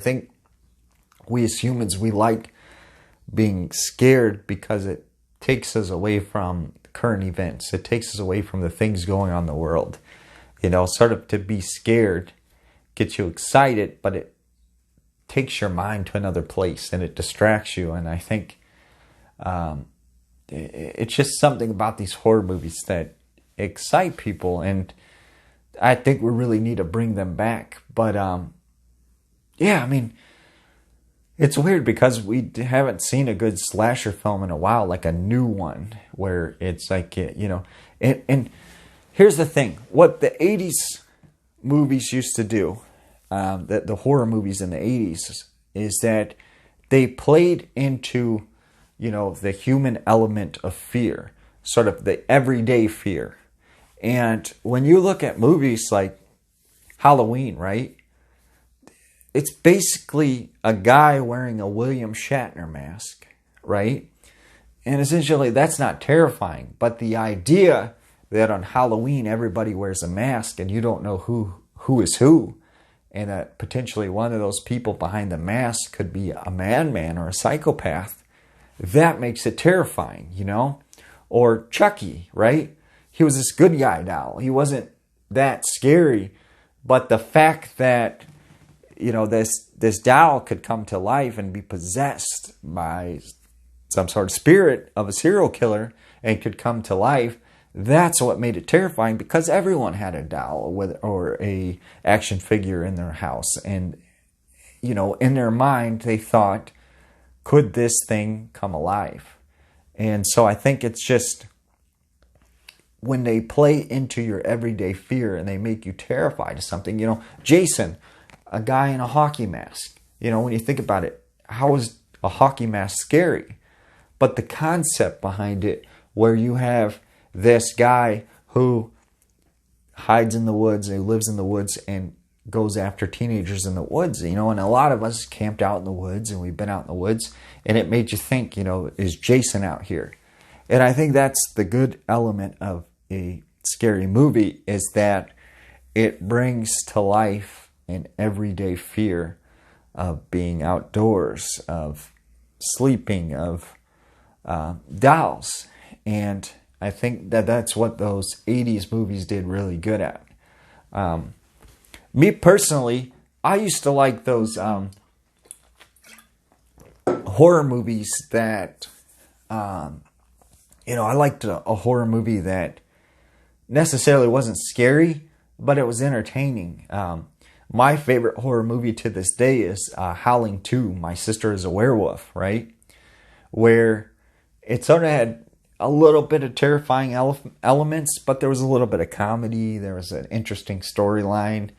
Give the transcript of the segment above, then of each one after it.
think we as humans, we like being scared because it takes us away from current events. It takes us away from the things going on in the world. Sort of to be scared gets you excited, but it takes your mind to another place and it distracts you. And I think it's just something about these horror movies that excite people, and I think we really need to bring them back. But it's weird because we haven't seen a good slasher film in a while, like a new one where it's like, and here's the thing. What the 80s movies used to do, the horror movies in the 80s, is that they played into, the human element of fear, sort of the everyday fear. And when you look at movies like Halloween, right? It's basically a guy wearing a William Shatner mask, right? And essentially that's not terrifying. But the idea that on Halloween everybody wears a mask and you don't know who is who, and that potentially one of those people behind the mask could be a madman or a psychopath, that makes it terrifying, Or Chucky, right? He was this good guy doll. He wasn't that scary, but the fact that this doll could come to life and be possessed by some sort of spirit of a serial killer and could come to life, that's what made it terrifying, because everyone had a doll or a action figure in their house. And, in their mind, they thought, could this thing come alive? And so I think it's just when they play into your everyday fear and they make you terrified of something, Jason, a guy in a hockey mask. When you think about it, how is a hockey mask scary? But the concept behind it, where you have this guy who hides in the woods, and who lives in the woods and goes after teenagers in the woods, and a lot of us camped out in the woods and we've been out in the woods, and it made you think, is Jason out here? And I think that's the good element of a scary movie, is that it brings to life an everyday fear of being outdoors, of sleeping, of dolls. And I think that that's what those 80s movies did really good at. Me personally, I used to like those horror movies that, I liked a horror movie that necessarily wasn't scary, but it was entertaining. My favorite horror movie to this day is Howling 2, My Sister is a Werewolf, right? Where it sort of had a little bit of terrifying elements, but there was a little bit of comedy. There was an interesting storyline,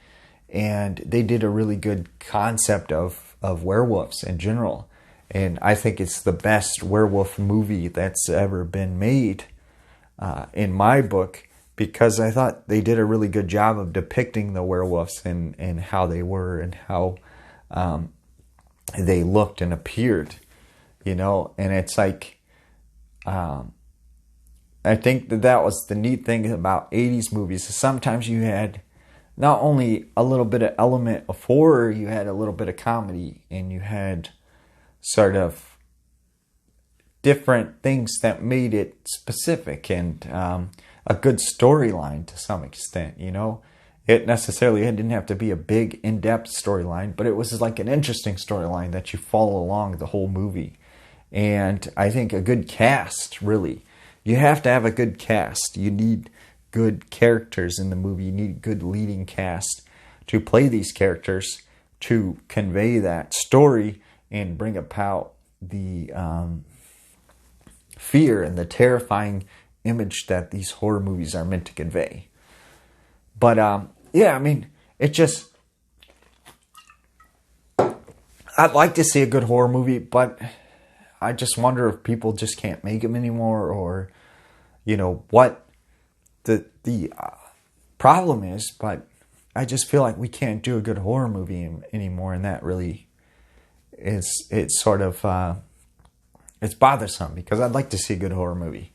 and they did a really good concept of werewolves in general. And I think it's the best werewolf movie that's ever been made in my book, because I thought they did a really good job of depicting the werewolves and how they were and how they looked and appeared, and it's like, I think that was the neat thing about 80s movies. Sometimes you had not only a little bit of element of horror, you had a little bit of comedy, and you had sort of different things that made it specific, and a good storyline to some extent, It didn't have to be a big, in-depth storyline, but it was like an interesting storyline that you follow along the whole movie. And I think a good cast, really. You have to have a good cast. You need good characters in the movie. You need good leading cast to play these characters, to convey that story and bring about the fear and the terrifying image that these horror movies are meant to convey. But it just, I'd like to see a good horror movie, but I just wonder if people just can't make them anymore, or what the problem is. But I just feel like we can't do a good horror movie anymore, and that really it's sort of it's bothersome, because I'd like to see a good horror movie.